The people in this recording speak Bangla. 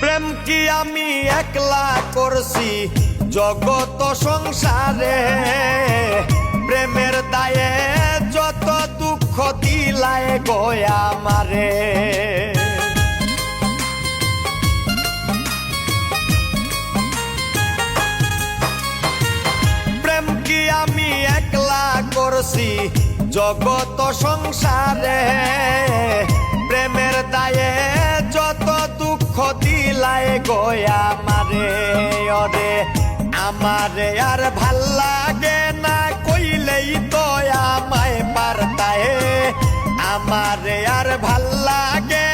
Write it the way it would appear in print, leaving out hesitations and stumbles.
প্রেম কি আমি একলা করছি জগত সংসারে, প্রেমের দায়ে যত দুঃখ দিলায় গয়া আমারে। প্রেম কি আমি একলা করছি জগত সংসারে, প্রেমের দায়ে যত দুঃখ দিলায় গয়া আমারে। ওরে আমারে আর ভাল লাগে না কইলেই তো আমায় পারতায়, আমারে আর ভাল লাগে